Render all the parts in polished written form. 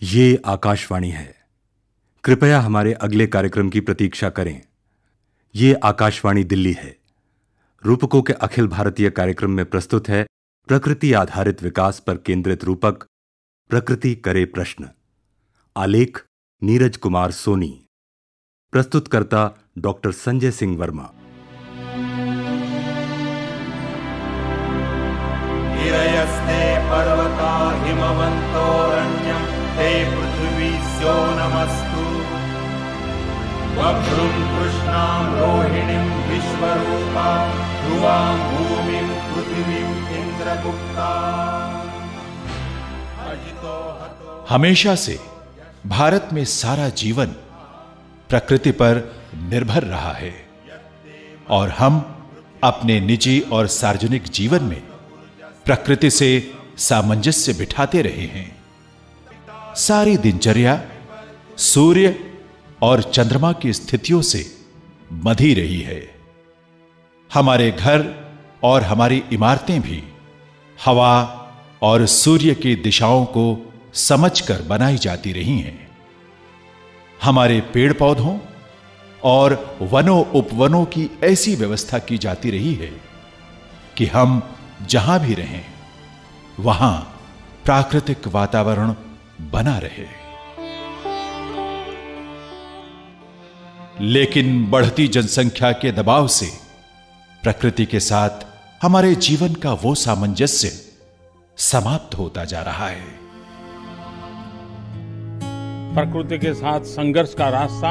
ये आकाशवाणी है। कृपया हमारे अगले कार्यक्रम की प्रतीक्षा करें। ये आकाशवाणी दिल्ली है। रूपकों के अखिल भारतीय कार्यक्रम में प्रस्तुत है प्रकृति आधारित विकास पर केंद्रित रूपक प्रकृति करे प्रश्न। आलेख नीरज कुमार सोनी। प्रस्तुतकर्ता डॉक्टर संजय सिंह वर्मा। गिरयस्ते पर्वता हिमवन्तोरण्यं ते पृथिवी स्यो नमस्तु। वक्रं कृष्णां रोहिणीं विश्वरूपां ध्रुवां भूमिं पृथिवीं इंद्रगुप्ता। हमेशा से भारत में सारा जीवन प्रकृति पर निर्भर रहा है और हम अपने निजी और सार्वजनिक जीवन में प्रकृति से सामंजस्य बिठाते रहे हैं। सारी दिनचर्या सूर्य और चंद्रमा की स्थितियों से बंधी रही है। हमारे घर और हमारी इमारतें भी हवा और सूर्य की दिशाओं को समझकर बनाई जाती रही हैं। हमारे पेड़ पौधों और वनों उपवनों की ऐसी व्यवस्था की जाती रही है कि हम जहां भी रहें वहां प्राकृतिक वातावरण बना रहे। लेकिन बढ़ती जनसंख्या के दबाव से प्रकृति के साथ हमारे जीवन का वो सामंजस्य समाप्त होता जा रहा है। प्रकृति के साथ संघर्ष का रास्ता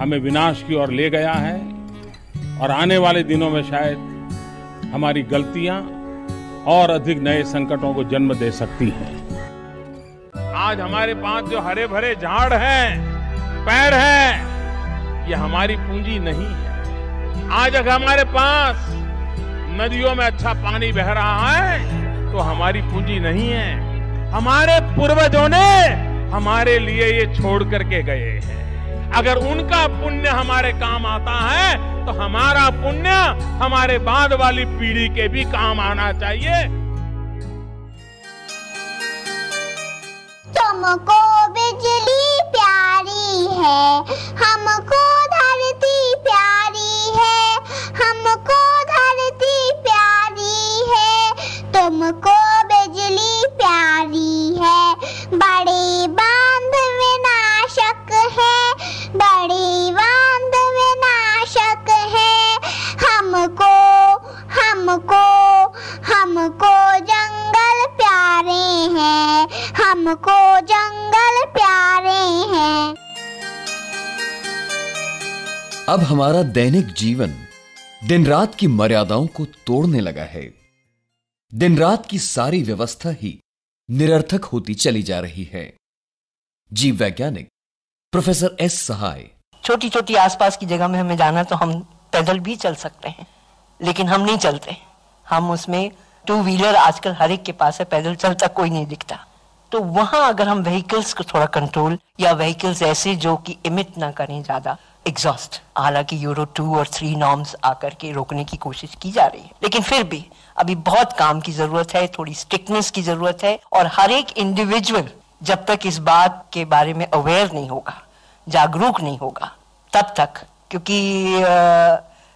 हमें विनाश की ओर ले गया है और आने वाले दिनों में शायद हमारी गलतियां और अधिक नए संकटों को जन्म दे सकती हैं। आज हमारे पास जो हरे भरे झाड़ हैं, पेड़ हैं, ये हमारी पूंजी नहीं है। आज अगर हमारे पास नदियों में अच्छा पानी बह रहा है तो हमारी पूंजी नहीं है। हमारे पूर्वजों ने हमारे लिए ये छोड़ करके गए हैं। अगर उनका पुण्य हमारे काम आता है तो हमारा पुण्य हमारे बाद वाली पीढ़ी के भी काम आना चाहिए। तुमको बिजली प्यारी है, हमको धरती प्यारी है, हमको धरती प्यारी है, तुमको बिजली प्यारी है। बड़े बांध विनाशक है, बड़ी बांध विनाशक है। हमको हमको हमको जंगल प्यारे हैं, हमको जंगल प्यारे हैं। अब हमारा दैनिक जीवन दिन रात की मर्यादाओं को तोड़ने लगा है। दिन रात की सारी व्यवस्था ही निरर्थक होती चली जा रही है। जीव वैज्ञानिक प्रोफेसर एस सहाय। छोटी छोटी आसपास की जगह में हमें जाना तो हम पैदल भी चल सकते हैं, लेकिन हम नहीं चलते। हम उसमें टू व्हीलर आजकल हर एक के पास है, पैदल चलता कोई नहीं दिखता। तो वहां अगर हम व्हीकल्स को थोड़ा कंट्रोल, या व्हीकल्स ऐसे जो कि इमिट ना करें ज्यादा एग्जॉस्ट, हालांकि यूरो 2 और 3 नॉर्म्स आकर के रोकने की कोशिश की जा रही है, लेकिन फिर भी अभी बहुत काम की जरूरत है, थोड़ी स्ट्रिक्टनेस की जरूरत है। और हर एक इंडिविजुअल जब तक इस बात के बारे में अवेयर नहीं होगा, जागरूक नहीं होगा, तब तक, क्योंकि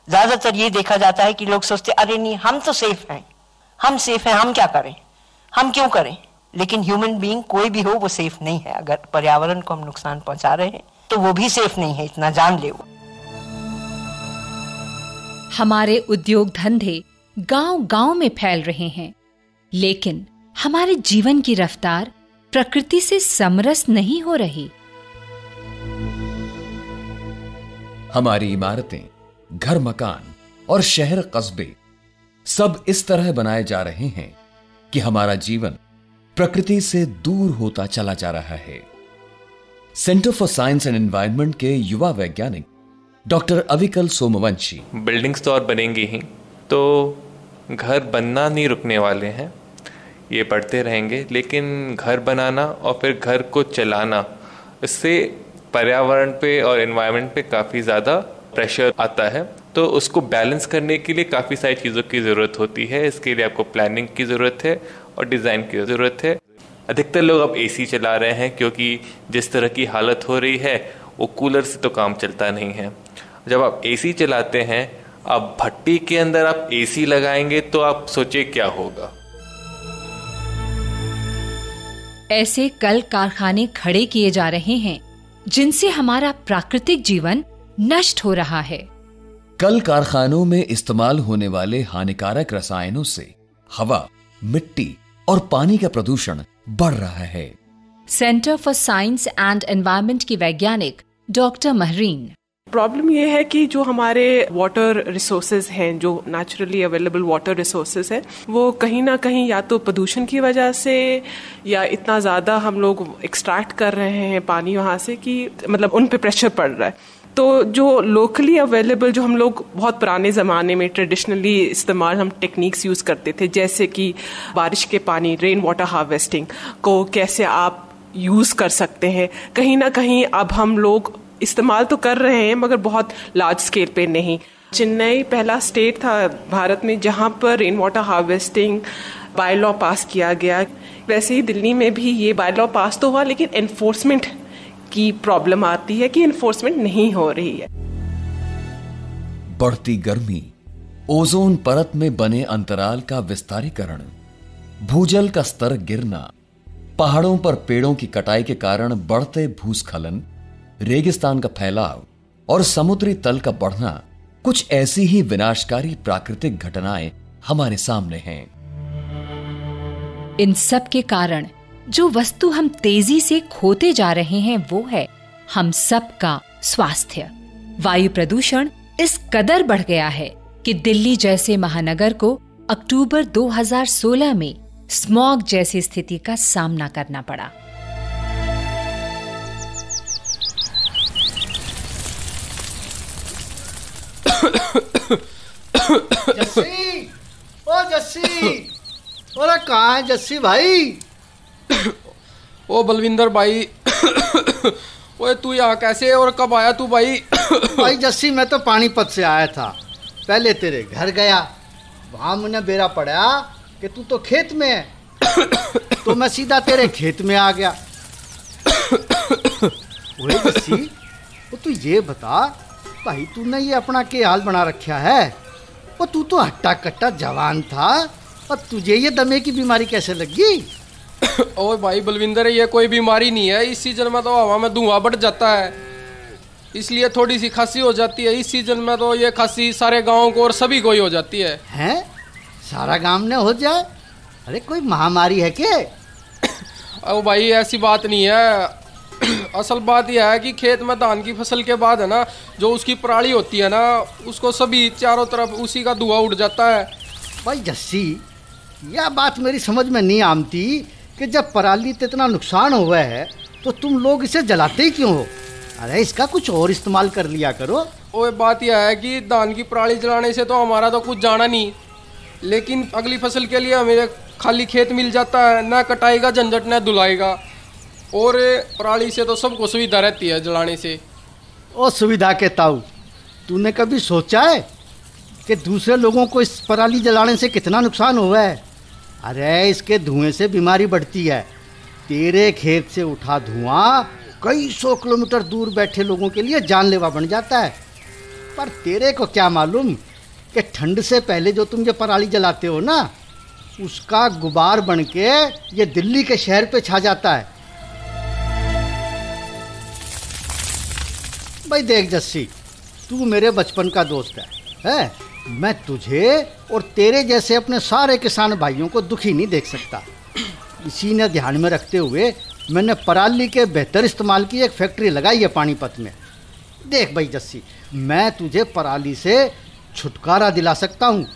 ज्यादातर ये देखा जाता है कि लोग सोचते अरे नहीं हम तो सेफ हैं, हम सेफ हैं, हम क्या करें, हम क्यों करें। लेकिन ह्यूमन बीइंग कोई भी हो वो सेफ नहीं है। अगर पर्यावरण को हम नुकसान पहुंचा रहे हैं तो वो भी सेफ नहीं है, इतना जान ले। हमारे उद्योग धंधे गांव-गांव में फैल रहे हैं, लेकिन हमारे जीवन की रफ्तार प्रकृति से समरस नहीं हो रही। हमारी इमारतें, घर मकान और शहर कस्बे सब इस तरह बनाए जा रहे हैं कि हमारा जीवन प्रकृति से दूर होता चला जा रहा है। Centre for science and environment के युवा वैज्ञानिक डॉक्टर अविकल सोमवंशी। बिल्डिंग्स तो और बनेंगी ही, तो घर बनना नहीं रुकने वाले हैं, ये बढ़ते रहेंगे। लेकिन घर बनाना और फिर घर को चलाना, इससे पर्यावरण पे और एनवायरनमेंट पे काफ़ी ज़्यादा प्रेशर आता है। तो उसको बैलेंस करने के लिए काफ़ी सारी चीज़ों की ज़रूरत होती है। इसके लिए आपको प्लानिंग की ज़रूरत है और डिज़ाइन की ज़रूरत है। अधिकतर लोग अब एसी चला रहे हैं, क्योंकि जिस तरह की हालत हो रही है वो कूलर से तो काम चलता नहीं है। जब आप एसी चलाते हैं, आप भट्टी के अंदर आप एसी लगाएंगे तो आप सोचिए क्या होगा। ऐसे कल कारखाने खड़े किए जा रहे हैं जिनसे हमारा प्राकृतिक जीवन नष्ट हो रहा है। कल कारखानों में इस्तेमाल होने वाले हानिकारक रसायनों से हवा, मिट्टी और पानी का प्रदूषण बढ़ रहा है। Centre for science and environment की वैज्ञानिक डॉक्टर महरीन, प्रॉब्लम ये है कि जो हमारे वाटर रिसोर्सेज हैं, जो नेचुरली अवेलेबल वाटर रिसोर्सेज हैं, वो कहीं ना कहीं या तो प्रदूषण की वजह से या इतना ज़्यादा हम लोग एक्सट्रैक्ट कर रहे हैं पानी वहाँ से कि मतलब उन पे प्रेशर पड़ रहा है। तो जो लोकली अवेलेबल, जो हम लोग बहुत पुराने ज़माने में ट्रेडिशनली इस्तेमाल हम टेक्निक्स यूज़ करते थे, जैसे कि बारिश के पानी, रेन वाटर हार्वेस्टिंग को कैसे आप यूज़ कर सकते हैं, कहीं ना कहीं अब हम लोग इस्तेमाल तो कर रहे हैं मगर बहुत लार्ज स्केल पे नहीं। चेन्नई पहला स्टेट था भारत में जहां पर rain water harvesting by law पास किया गया। वैसे ही दिल्ली में भी ये बाय लॉ पास तो हुआ, लेकिन एनफोर्समेंट की प्रॉब्लम आती है कि एनफोर्समेंट नहीं हो रही है। बढ़ती गर्मी, ओजोन परत में बने अंतराल का विस्तारीकरण, भूजल का स्तर गिरना, पहाड़ों पर पेड़ों की कटाई के कारण बढ़ते भूस्खलन, रेगिस्तान का फैलाव और समुद्री तल का बढ़ना कुछ ऐसी ही विनाशकारी प्राकृतिक घटनाएं हमारे सामने हैं। इन सब के कारण जो वस्तु हम तेजी से खोते जा रहे हैं वो है हम सब का स्वास्थ्य। वायु प्रदूषण इस कदर बढ़ गया है कि दिल्ली जैसे महानगर को अक्टूबर 2016 में स्मॉग जैसी स्थिति का सामना करना पड़ा। जस्सी, ओ जस्सी, अरे कहाँ है जस्सी भाई? ओ बलविंदर भाई, ओए तू यहाँ कैसे और कब आया तू भाई? भाई जस्सी, मैं तो पानीपत से आया था, पहले तेरे घर गया, वहाँ मुझे बेरा पड़ा कि तू तो खेत में है, तो मैं सीधा तेरे खेत में आ गया। ओए जस्सी, वो तू ये बता भाई, तूने ये अपना के हाल बना रखा है? और तू तो हट्टा कट्टा जवान था, और तुझे ये दमे की बीमारी कैसे लगी? ओए भाई बलविंदर, ये कोई बीमारी नहीं है। इस सीजन में तो हवा में धुआं बढ़ जाता है, इसलिए थोड़ी सी खांसी हो जाती है। इस सीजन में तो ये खांसी सारे गाँव को और सभी को ही हो जाती है। हैं? सारा गांव ने हो जाए? अरे कोई महामारी है क्या? ओ भाई ऐसी बात नहीं है। असल बात यह है कि खेत में धान की फसल के बाद है ना, जो उसकी पराली होती है ना, उसको सभी चारों तरफ उसी का धुआं उड़ जाता है। भाई जस्सी, यह बात मेरी समझ में नहीं आती कि जब पराली तो इतना नुकसान हुआ है तो तुम लोग इसे जलाते ही क्यों हो? अरे इसका कुछ और इस्तेमाल कर लिया करो। ओए बात यह है कि धान की पराली जलाने से तो हमारा तो कुछ जाना नहीं, लेकिन अगली फसल के लिए हमें खाली खेत मिल जाता है, ना कटाई का झंझट ना धुलाई का, और पराली से तो सबको सुविधा रहती है जलाने से। ओ सुविधा के ताऊ, तूने कभी सोचा है कि दूसरे लोगों को इस पराली जलाने से कितना नुकसान हुआ है? अरे इसके धुएं से बीमारी बढ़ती है। तेरे खेत से उठा धुआं कई 100 किलोमीटर दूर बैठे लोगों के लिए जानलेवा बन जाता है। पर तेरे को क्या मालूम कि ठंड से पहले जो तुम ये पराली जलाते हो ना, उसका गुबार बन के ये दिल्ली के शहर पे छा जाता है। भाई देख जस्सी, तू मेरे बचपन का दोस्त है? मैं तुझे और तेरे जैसे अपने सारे किसान भाइयों को दुखी नहीं देख सकता। इसी ने ध्यान में रखते हुए मैंने पराली के बेहतर इस्तेमाल की एक फैक्ट्री लगाई है पानीपत में। देख भाई जस्सी, मैं तुझे पराली से छुटकारा दिला सकता हूँ,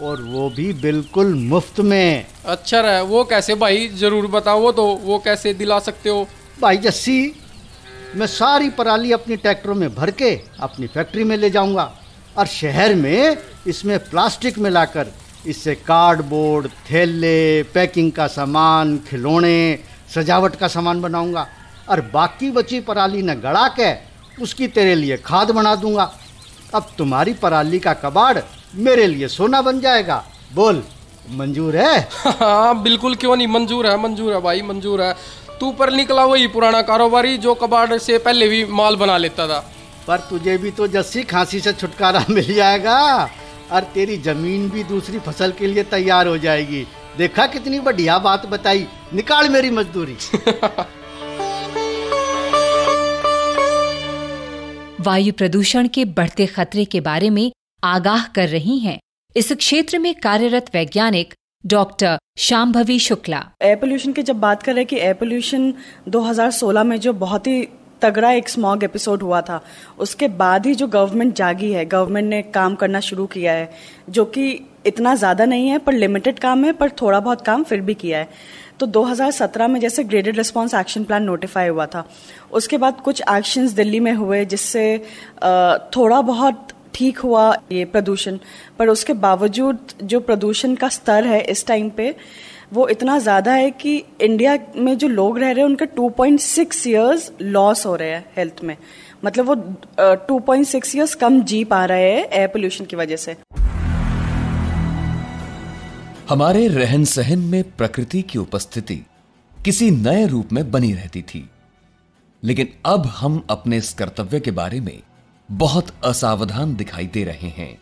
और वो भी बिल्कुल मुफ्त में। अच्छा रहा, वो कैसे भाई? जरूर बताओ तो, वो कैसे दिला सकते हो? भाई जस्सी, मैं सारी पराली अपनी ट्रैक्टरों में भर के अपनी फैक्ट्री में ले जाऊंगा, और शहर में इसमें प्लास्टिक मिलाकर इससे कार्डबोर्ड, थैले, पैकिंग का सामान, खिलौने, सजावट का सामान बनाऊंगा, और बाकी बची पराली न गड़ा के उसकी तेरे लिए खाद बना दूंगा। अब तुम्हारी पराली का कबाड़ मेरे लिए सोना बन जाएगा। बोल मंजूर है? हाँ बिल्कुल, क्यों नहीं, मंजूर है भाई, मंजूर है। तू पर निकला वही पुराना कारोबारी जो कबाड़ से पहले भी माल बना लेता था। पर तुझे भी तो जस्सी खांसी से छुटकारा मिल जाएगा और तेरी जमीन भी दूसरी फसल के लिए तैयार हो जाएगी। देखा कितनी बढ़िया बात बताई, निकाल मेरी मजदूरी। वायु प्रदूषण के बढ़ते खतरे के बारे में आगाह कर रही हैं इस क्षेत्र में कार्यरत वैज्ञानिक doctor Shambhavi Shukla. Air pollution की जब बात करें कि एयर पोल्यूशन 2016 में जो बहुत ही तगड़ा एक स्मॉग एपिसोड हुआ था, उसके बाद ही जो गवर्नमेंट जागी है, गवर्नमेंट ने काम करना शुरू किया है, जो कि इतना ज़्यादा नहीं है पर लिमिटेड काम है, पर थोड़ा बहुत काम फिर भी किया है। तो 2017 में जैसे graded response action plan notify हुआ था, उसके बाद कुछ एक्शंस दिल्ली में हुए जिससे थोड़ा बहुत ठीक हुआ ये प्रदूषण, पर उसके बावजूद जो प्रदूषण का स्तर है इस टाइम पे वो इतना ज़्यादा है कि इंडिया में जो लोग रह रहे हैं उनके 2.6 ईयर्स लॉस हो रहे हैं हेल्थ में। मतलब वो 2.6 ईयर्स कम जी पा रहे हैं एयर पोल्यूशन की वजह से। हमारे रहन सहन में प्रकृति की उपस्थिति किसी नए रूप में बनी रहती थी, लेकिन अब हम अपने इस कर्तव्य के बारे में बहुत असावधान दिखाई दे रहे हैं।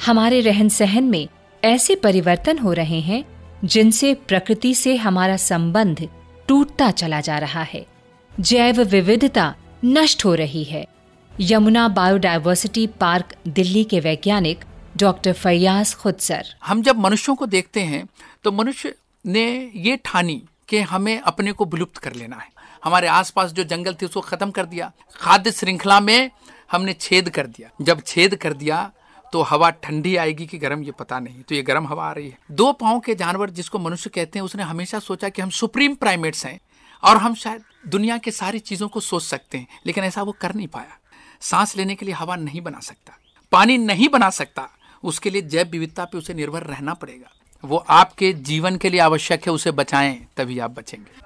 हमारे रहन सहन में ऐसे परिवर्तन हो रहे हैं जिनसे प्रकृति से हमारा संबंध टूटता चला जा रहा है। जैव विविधता नष्ट हो रही है। यमुना बायोडायवर्सिटी पार्क दिल्ली के वैज्ञानिक डॉक्टर फैयाज खुदसर। हम जब मनुष्यों को देखते हैं तो मनुष्य ने ये ठानी कि हमें अपने को विलुप्त कर लेना है। हमारे आसपास जो जंगल थे उसको खत्म कर दिया, खाद्य श्रृंखला में हमने छेद कर दिया। जब छेद कर दिया तो हवा ठंडी आएगी कि गर्म, ये पता नहीं, तो ये गर्म हवा आ रही है। 2 पांव के जानवर जिसको मनुष्य कहते हैं, उसने हमेशा सोचा कि हम सुप्रीम प्राइमेट्स हैं और हम शायद दुनिया के सारी चीजों को सोच सकते हैं, लेकिन ऐसा वो कर नहीं पाया। सांस लेने के लिए हवा नहीं बना सकता, पानी नहीं बना सकता, उसके लिए जैव विविधता पे उसे निर्भर रहना पड़ेगा। वो आपके जीवन के लिए आवश्यक है, उसे बचाएं तभी आप बचेंगे।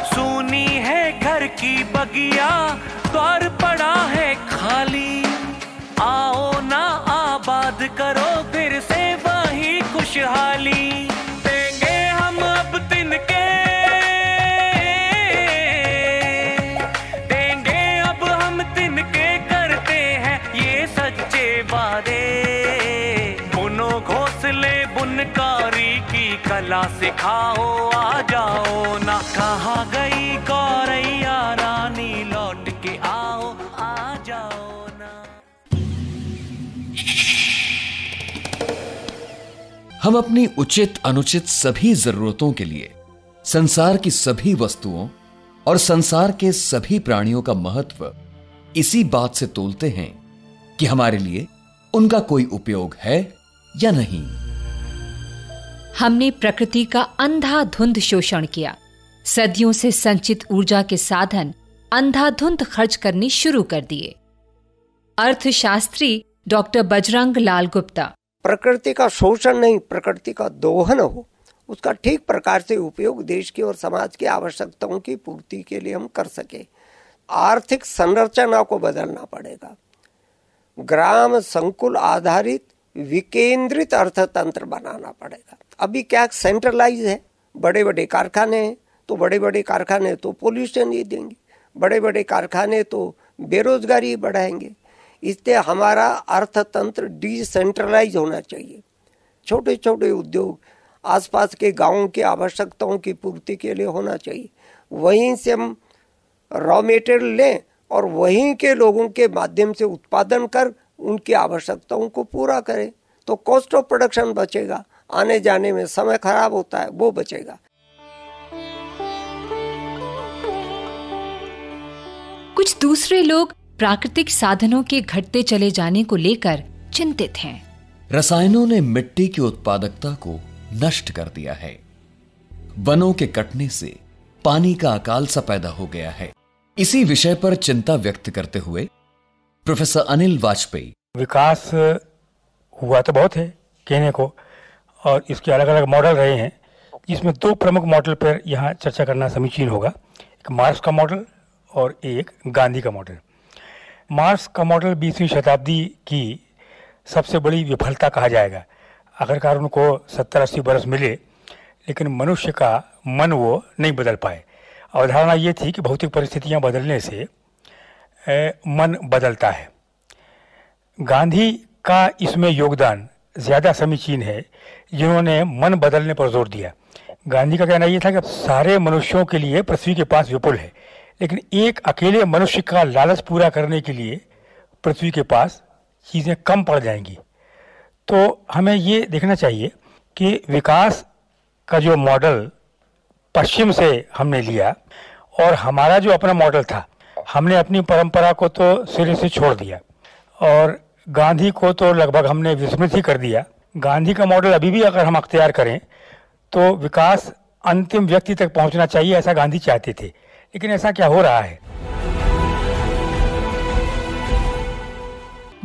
सुनी है घर की बगिया, द्वार पड़ा है खाली, आओ ना आबाद करो फिर से वही खुशहाली। देंगे हम अब तिनके, देंगे अब हम तिनके, करते हैं ये सच्चे वादे। बुनो घोंसले बुनकारी की कला सिखाओ, आ जाओ ना। कहाँ गई गौरैया रानी, लौट के आओ, आ जाओ ना। हम अपनी उचित अनुचित सभी जरूरतों के लिए संसार की सभी वस्तुओं और संसार के सभी प्राणियों का महत्व इसी बात से तोलते हैं कि हमारे लिए उनका कोई उपयोग है या नहीं। हमने प्रकृति का अंधाधुंध शोषण किया। सदियों से संचित ऊर्जा के साधन अंधाधुंध खर्च करने शुरू कर दिए। अर्थशास्त्री डॉक्टर बजरंग लाल गुप्ता। प्रकृति का शोषण नहीं, प्रकृति का दोहन हो, उसका ठीक प्रकार से उपयोग देश की और समाज की आवश्यकताओं की पूर्ति के लिए हम कर सके। आर्थिक संरचना को बदलना पड़ेगा। ग्राम संकुल आधारित विकेंद्रित अर्थतंत्र बनाना पड़ेगा। अभी क्या सेंट्रलाइज है, बड़े बड़े कारखाने हैं, तो बड़े बड़े कारखाने तो पोल्यूशन ही देंगे, बड़े बड़े कारखाने तो बेरोजगारी बढ़ाएंगे। इसलिए हमारा अर्थतंत्र डिसेंट्रलाइज होना चाहिए। छोटे छोटे उद्योग आसपास के गांवों की आवश्यकताओं की पूर्ति के लिए होना चाहिए। वहीं से हम रॉ मटेरियल लें और वहीं के लोगों के माध्यम से उत्पादन कर उनकी आवश्यकताओं को पूरा करें, तो कॉस्ट ऑफ प्रोडक्शन बचेगा। आने जाने में समय खराब होता है, वो बचेगा। कुछ दूसरे लोग प्राकृतिक साधनों के घटते चले जाने को लेकर चिंतित हैं। रसायनों ने मिट्टी की उत्पादकता को नष्ट कर दिया है। वनों के कटने से पानी का अकाल सा पैदा हो गया है। इसी विषय पर चिंता व्यक्त करते हुए प्रोफेसर अनिल वाजपेयी। विकास हुआ तो बहुत है कहने को, और इसके अलग अलग मॉडल रहे हैं, जिसमें 2 प्रमुख मॉडल पर यहाँ चर्चा करना समीचीन होगा। एक मार्क्स का मॉडल और एक गांधी का मॉडल। मार्क्स का मॉडल 20वीं शताब्दी की सबसे बड़ी विफलता कहा जाएगा। आखिरकार उनको 70-80 बरस मिले, लेकिन मनुष्य का मन वो नहीं बदल पाए। अवधारणा ये थी कि भौतिक परिस्थितियां बदलने से मन बदलता है। गांधी का इसमें योगदान ज़्यादा समीचीन है, जिन्होंने मन बदलने पर जोर दिया। गांधी का कहना यह था कि सारे मनुष्यों के लिए पृथ्वी के पास विपुल है, लेकिन एक अकेले मनुष्य का लालच पूरा करने के लिए पृथ्वी के पास चीज़ें कम पड़ जाएंगी। तो हमें ये देखना चाहिए कि विकास का जो मॉडल पश्चिम से हमने लिया और हमारा जो अपना मॉडल था, हमने अपनी परंपरा को तो सिरे से छोड़ दिया और गांधी को तो लगभग हमने विस्मृत ही कर दिया। गांधी का मॉडल अभी भी अगर हम अख्तियार करें तो विकास अंतिम व्यक्ति तक पहुंचना चाहिए, ऐसा गांधी चाहते थे, लेकिन ऐसा क्या हो रहा है?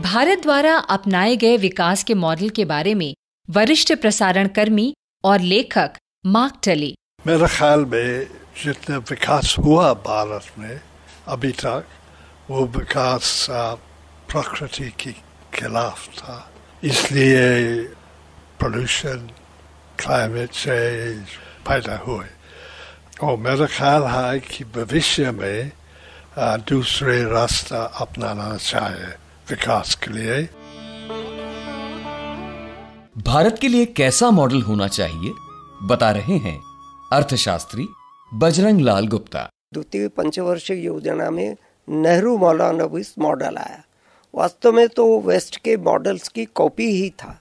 भारत द्वारा अपनाए गए विकास के मॉडल के बारे में वरिष्ठ प्रसारण कर्मी और लेखक मार्क टली: मेरे ख्याल में जितना विकास हुआ भारत में अभी तक, वो विकास प्रकृति के खिलाफ था। इसलिए पोल्यूशन, क्लाइमेट चेंज पैदा हुए। और मेरा ख्याल है कि भविष्य में दूसरे रास्ता अपनाना चाहिए विकास के लिए। भारत के लिए कैसा मॉडल होना चाहिए, बता रहे हैं अर्थशास्त्री बजरंग लाल गुप्ता। द्वितीय पंचवर्षीय योजना में नेहरू मौलानविस मॉडल आया। वास्तव में तो वेस्ट के मॉडल्स की कॉपी ही था।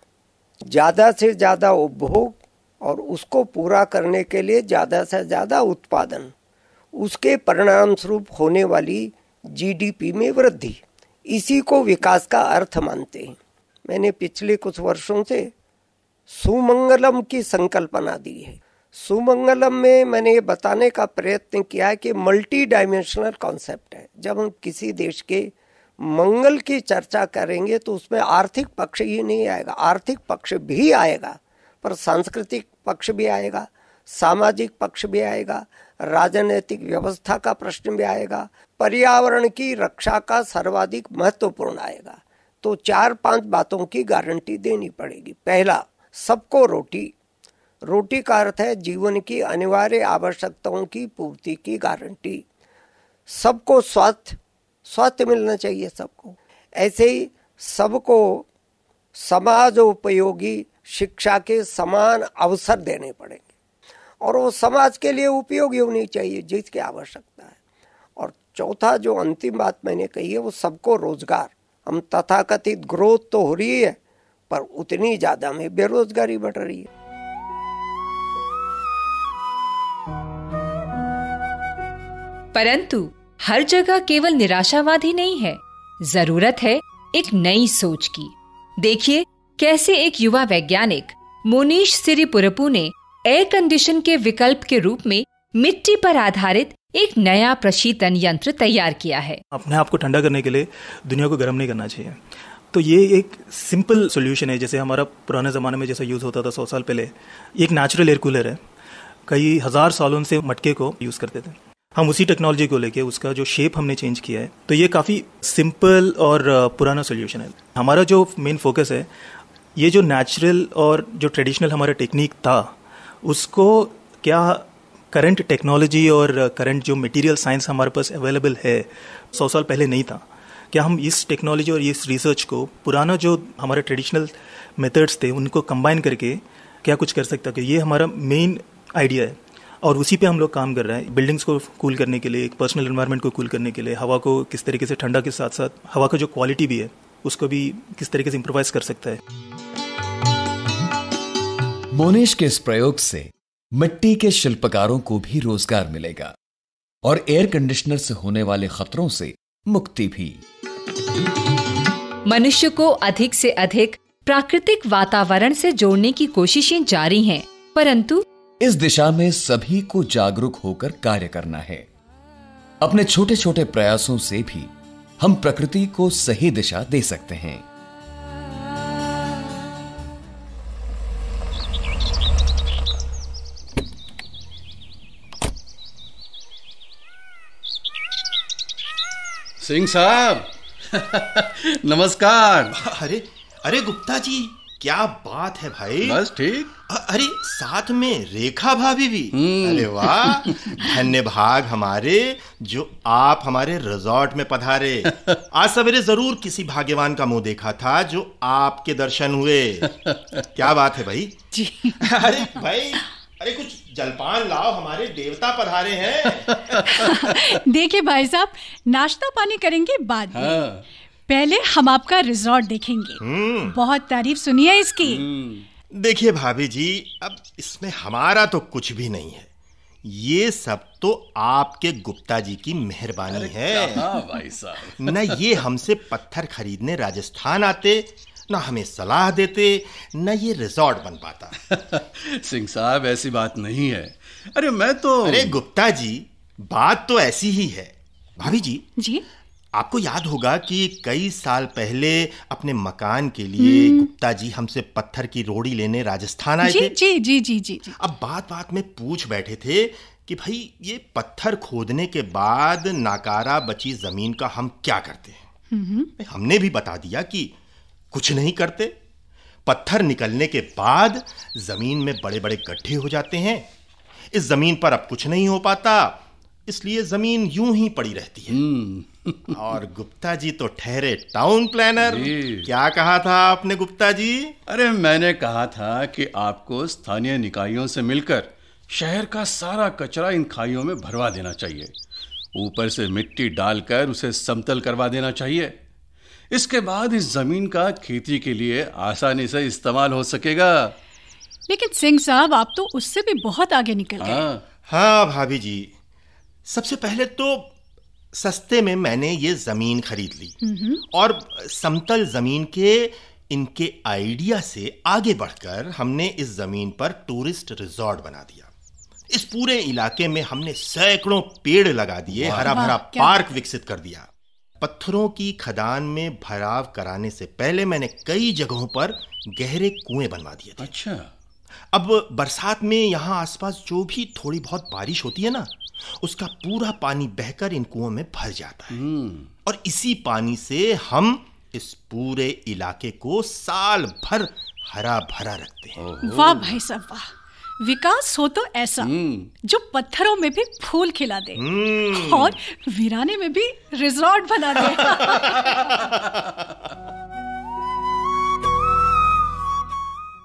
ज़्यादा से ज़्यादा उपभोग और उसको पूरा करने के लिए ज़्यादा से ज़्यादा उत्पादन, उसके परिणाम स्वरूप होने वाली जीडीपी में वृद्धि, इसी को विकास का अर्थ मानते हैं। मैंने पिछले कुछ वर्षों से सुमंगलम की संकल्पना दी है। सुमंगलम में मैंने ये बताने का प्रयत्न किया है कि मल्टी डायमेंशनल कॉन्सेप्ट है। जब हम किसी देश के मंगल की चर्चा करेंगे तो उसमें आर्थिक पक्ष ही नहीं आएगा, आर्थिक पक्ष भी आएगा, पर सांस्कृतिक पक्ष भी आएगा, सामाजिक पक्ष भी आएगा, राजनीतिक व्यवस्था का प्रश्न भी आएगा, पर्यावरण की रक्षा का सर्वाधिक महत्वपूर्ण आएगा। तो 4-5 बातों की गारंटी देनी पड़ेगी। पहला, सबको रोटी। रोटी का अर्थ है जीवन की अनिवार्य आवश्यकताओं की पूर्ति की गारंटी। सबको स्वास्थ्य मिलना चाहिए सबको। ऐसे ही सबको समाजोपयोगी शिक्षा के समान अवसर देने पड़ेंगे और वो समाज के लिए उपयोगी होनी चाहिए जिसकी आवश्यकता है। और चौथा, जो अंतिम बात मैंने कही है, वो सबको रोजगार। हम तथाकथित ग्रोथ तो हो रही है, पर उतनी ज्यादा में बेरोजगारी बढ़ रही है। परंतु हर जगह केवल निराशावाद ही नहीं है, जरूरत है एक नई सोच की। देखिए कैसे एक युवा वैज्ञानिक मोनीश सिरिपुरपु ने एयर कंडीशन के विकल्प के रूप में मिट्टी पर आधारित एक नया प्रशीतन यंत्र तैयार किया है। अपने आप को ठंडा करने के लिए दुनिया को गर्म नहीं करना चाहिए। तो ये एक सिंपल सोल्यूशन है, जैसे हमारा पुराने ज़माने में जैसा यूज़ होता था 100 साल पहले। एक नेचुरल एयर कूलर है, कई हज़ार सालों से मटके को यूज़ करते थे। हम उसी टेक्नोलॉजी को लेके उसका जो शेप हमने चेंज किया है। तो ये काफ़ी सिंपल और पुराना सोल्यूशन है। हमारा जो मेन फोकस है, ये जो नेचुरल और जो ट्रेडिशनल हमारा टेक्निक था, उसको क्या करंट टेक्नोलॉजी और करंट जो मटेरियल साइंस हमारे पास अवेलेबल है 100 साल पहले नहीं था, क्या हम इस टेक्नोलॉजी और इस रिसर्च को पुराना जो हमारे ट्रेडिशनल मेथड्स थे उनको कंबाइन करके क्या कुछ कर सकता है। ये हमारा मेन आइडिया है और उसी पे हम लोग काम कर रहे हैं। बिल्डिंग्स को कूल करने के लिए, एक पर्सनल एनवायरनमेंट को कूल करने के लिए, हवा को किस तरीके से ठंडा के साथ साथ हवा का जो क्वालिटी भी है उसको भी किस तरीके से इम्प्रोवाइज कर सकता है। मोनीश के इस प्रयोग से मिट्टी के शिल्पकारों को भी रोजगार मिलेगा और एयर कंडीशनर से होने वाले खतरों से मुक्ति भी। मनुष्य को अधिक से अधिक प्राकृतिक वातावरण से जोड़ने की कोशिशें जारी हैं, परंतु इस दिशा में सभी को जागरूक होकर कार्य करना है। अपने छोटे छोटे प्रयासों से भी हम प्रकृति को सही दिशा दे सकते हैं। सिंह साहब नमस्कार। अरे गुप्ता जी, क्या बात है भाई। बस ठीक। अरे साथ में रेखा भाभी भी। अरे वाह, धन्य भाग हमारे जो आप हमारे रिजॉर्ट में पधारे। आज सवेरे जरूर किसी भाग्यवान का मुंह देखा था जो आपके दर्शन हुए। क्या बात है भाई जी। अरे भाई, अरे कुछ जलपान लाओ, हमारे देवता पधारे हैं। देखिए भाई साहब, नाश्ता पानी करेंगे बाद में। पहले हम आपका रिजॉर्ट देखेंगे। बहुत तारीफ सुनी है इसकी। देखिए भाभी जी, अब इसमें हमारा तो कुछ भी नहीं है। ये सब तो आपके गुप्ता जी की मेहरबानी है। भाई साहब, न ये हमसे पत्थर खरीदने राजस्थान आते, न हमें सलाह देते, न ये रिजॉर्ट बन पाता। सिंह साहब, ऐसी बात नहीं है। अरे मैं तो... अरे गुप्ता जी, बात तो ऐसी ही है। भाभी जी जी, आपको याद होगा कि कई साल पहले अपने मकान के लिए गुप्ता जी हमसे पत्थर की रोड़ी लेने राजस्थान आए थे। जी जी जी जी जी। अब बात बात में पूछ बैठे थे कि भाई ये पत्थर खोदने के बाद नाकारा बची जमीन का हम क्या करते हैं। हमने भी बता दिया कि कुछ नहीं करते। पत्थर निकलने के बाद जमीन में बड़े बड़े गड्ढे हो जाते हैं। इस जमीन पर अब कुछ नहीं हो पाता, इसलिए जमीन यूं ही पड़ी रहती है। और गुप्ता जी तो ठहरे टाउन प्लानर। क्या कहा था आपने गुप्ता जी? अरे मैंने कहा था कि आपको स्थानीय निकायों से मिलकर शहर का सारा कचरा इन खाइयों में भरवा देना चाहिए। ऊपर से मिट्टी डालकर उसे समतल करवा देना चाहिए। इसके बाद इस जमीन का खेती के लिए आसानी से इस्तेमाल हो सकेगा। लेकिन सिंह साहब, आप तो उससे भी बहुत आगे निकल गए। हाँ भाभी जी, सबसे पहले तो सस्ते में मैंने ये जमीन खरीद ली और समतल जमीन के इनके आइडिया से आगे बढ़कर हमने इस जमीन पर टूरिस्ट रिजॉर्ट बना दिया। इस पूरे इलाके में हमने सैकड़ों पेड़ लगा दिए, हरा भरा पार्क विकसित कर दिया। पत्थरों की खदान में भराव कराने से पहले मैंने कई जगहों पर गहरे कुएं बनवा दिए थे। अच्छा। अब बरसात में यहाँ आसपास जो भी थोड़ी बहुत बारिश होती है ना, उसका पूरा पानी बहकर इन कुओं में भर जाता है। और इसी पानी से हम इस पूरे इलाके को साल भर हरा भरा रखते हैं। वाह भाई साहब वाह, विकास हो तो ऐसा जो पत्थरों में भी फूल खिला दे और वीराने में भी रिजॉर्ट बना दे।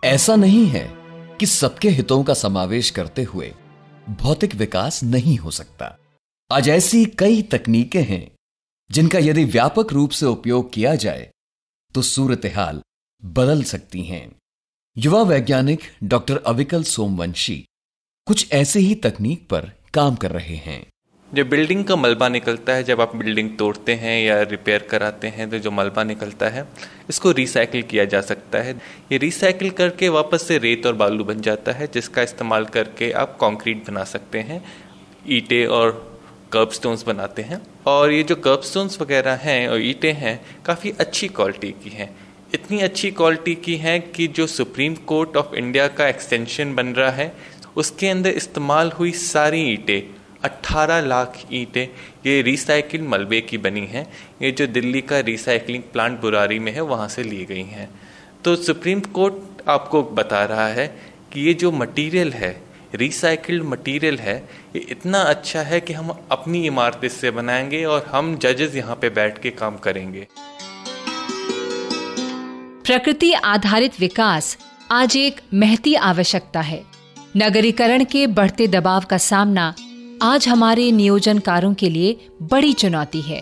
ऐसा नहीं है कि सबके हितों का समावेश करते हुए भौतिक विकास नहीं हो सकता। आज ऐसी कई तकनीकें हैं जिनका यदि व्यापक रूप से उपयोग किया जाए तो सूरत-ए-हाल बदल सकती हैं। युवा वैज्ञानिक डॉक्टर अविकल सोमवंशी कुछ ऐसे ही तकनीक पर काम कर रहे हैं। जो बिल्डिंग का मलबा निकलता है, जब आप बिल्डिंग तोड़ते हैं या रिपेयर कराते हैं तो जो मलबा निकलता है, इसको रिसाइकिल किया जा सकता है। ये रिसाइकिल करके वापस से रेत और बालू बन जाता है, जिसका इस्तेमाल करके आप कंक्रीट बना सकते हैं, ईंटें और कर्ब स्टोन्स बनाते हैं। और ये जो कर्ब स्टोन्स वगैरह हैं और ईंटें हैं, काफ़ी अच्छी क्वालिटी की हैं। इतनी अच्छी क्वालिटी की हैं कि जो सुप्रीम कोर्ट ऑफ इंडिया का एक्सटेंशन बन रहा है, उसके अंदर इस्तेमाल हुई सारी ईंटें, 18 लाख ईंटें, ये रिसाइकिल मलबे की बनी हैं। ये जो दिल्ली का रिसाइकलिंग प्लांट बुरारी में है, वहाँ से ली गई हैं। तो सुप्रीम कोर्ट आपको बता रहा है कि ये जो मटेरियल है, रिसाइकिल्ड मटेरियल है, ये इतना अच्छा है कि हम अपनी इमारत इससे बनाएंगे और हम जजेस यहाँ पे बैठ के काम करेंगे। प्रकृति आधारित विकास आज एक महती आवश्यकता है। नगरीकरण के बढ़ते दबाव का सामना आज हमारे नियोजनकारों के लिए बड़ी चुनौती है।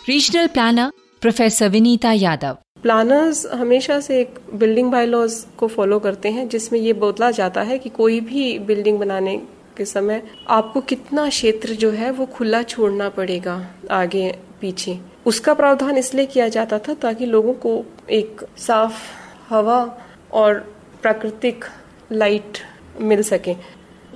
Regional planner professor Vinita Yadav. Planners हमेशा से एक बिल्डिंग बायलॉज को फॉलो करते हैं, जिसमें ये बोला जाता है कि कोई भी बिल्डिंग बनाने के समय आपको कितना क्षेत्र जो है वो खुला छोड़ना पड़ेगा आगे पीछे। उसका प्रावधान इसलिए किया जाता था ताकि लोगों को एक साफ हवा और प्राकृतिक लाइट मिल सके।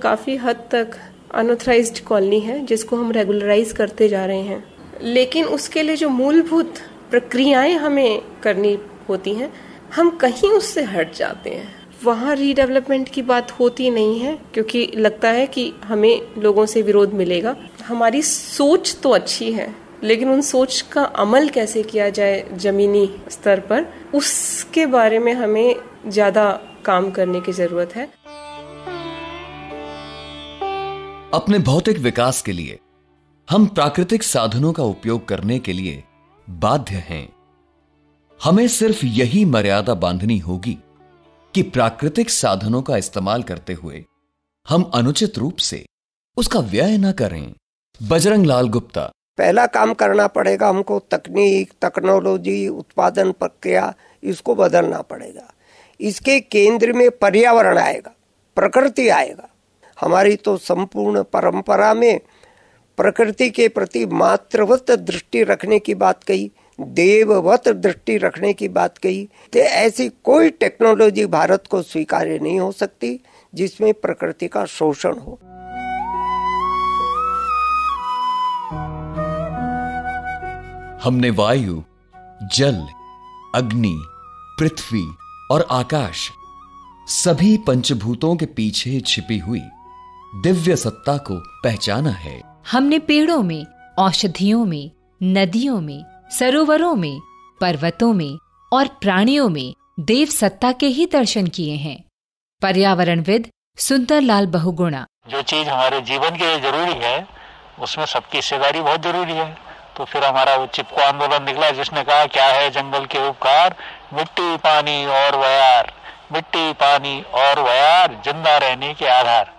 काफी हद तक अनऑथराइज्ड कॉलोनी है जिसको हम रेगुलराइज करते जा रहे हैं, लेकिन उसके लिए जो मूलभूत प्रक्रियाएं हमें करनी होती हैं, हम कहीं उससे हट जाते हैं। वहाँ रीडेवलपमेंट की बात होती नहीं है क्योंकि लगता है कि हमें लोगों से विरोध मिलेगा। हमारी सोच तो अच्छी है, लेकिन उन सोच का अमल कैसे किया जाए जमीनी स्तर पर, उसके बारे में हमें ज़्यादा काम करने की ज़रूरत है। अपने भौतिक विकास के लिए हम प्राकृतिक साधनों का उपयोग करने के लिए बाध्य हैं। हमें सिर्फ यही मर्यादा बांधनी होगी कि प्राकृतिक साधनों का इस्तेमाल करते हुए हम अनुचित रूप से उसका व्यय न करें। बजरंग लाल गुप्ता। पहला काम करना पड़ेगा हमको, तकनीक, टेक्नोलॉजी, उत्पादन प्रक्रिया, इसको बदलना पड़ेगा। इसके केंद्र में पर्यावरण आएगा, प्रकृति आएगा। हमारी तो संपूर्ण परंपरा में प्रकृति के प्रति मातृवत दृष्टि रखने की बात कही, देववत दृष्टि रखने की बात कही। तो ऐसी कोई टेक्नोलॉजी भारत को स्वीकार्य नहीं हो सकती जिसमें प्रकृति का शोषण हो। हमने वायु, जल, अग्नि, पृथ्वी और आकाश, सभी पंचभूतों के पीछे छिपी हुई दिव्य सत्ता को पहचाना है। हमने पेड़ों में, औषधियों में, नदियों में, सरोवरों में, पर्वतों में और प्राणियों में देव सत्ता के ही दर्शन किए हैं। पर्यावरणविद सुंदरलाल बहुगुणा। जो चीज हमारे जीवन के लिए जरूरी है उसमें सबकी हिस्सेदारी बहुत जरूरी है। तो फिर हमारा वो चिपको आंदोलन निकला जिसने कहा क्या है जंगल के उपकार, मिट्टी पानी और वयार, मिट्टी पानी और वयार जिंदा रहने के आधार।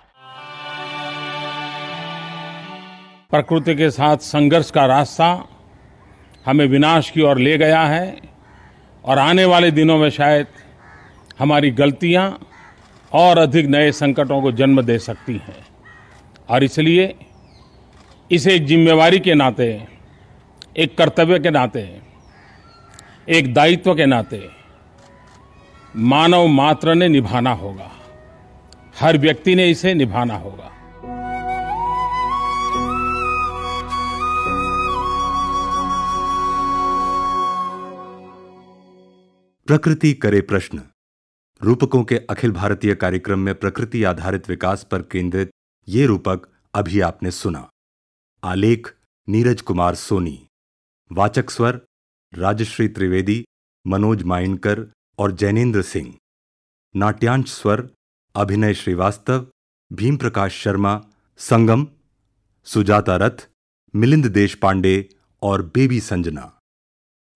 प्रकृति के साथ संघर्ष का रास्ता हमें विनाश की ओर ले गया है और आने वाले दिनों में शायद हमारी गलतियां और अधिक नए संकटों को जन्म दे सकती हैं। और इसलिए इसे एक जिम्मेवारी के नाते, एक कर्तव्य के नाते, एक दायित्व के नाते मानव मात्र ने निभाना होगा। हर व्यक्ति ने इसे निभाना होगा। प्रकृति करे प्रश्न रूपकों के अखिल भारतीय कार्यक्रम में प्रकृति आधारित विकास पर केंद्रित ये रूपक अभी आपने सुना। आलेख नीरज कुमार सोनी, वाचक स्वर राजश्री त्रिवेदी, मनोज माइनकर और जैनेन्द्र सिंह, नाट्यांश स्वर अभिनय श्रीवास्तव, भीम प्रकाश शर्मा, संगम सुजाता रथ, मिलिंद देशपांडे और बेबी संजना,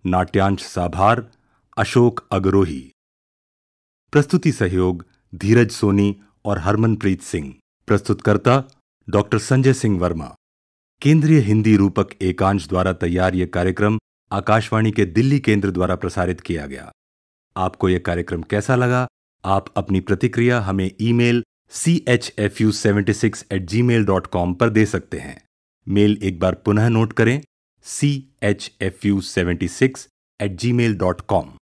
नाट्यांश साभार अशोक अग्रोही, प्रस्तुति सहयोग धीरज सोनी और हरमनप्रीत सिंह, प्रस्तुतकर्ता डॉक्टर संजय सिंह वर्मा। केंद्रीय हिंदी रूपक एकांश द्वारा तैयार यह कार्यक्रम आकाशवाणी के दिल्ली केंद्र द्वारा प्रसारित किया गया। आपको यह कार्यक्रम कैसा लगा? आप अपनी प्रतिक्रिया हमें ईमेल chfu76@gmail.com पर दे सकते हैं। मेल एक बार पुनः नोट करें, chfu76@gmail.com।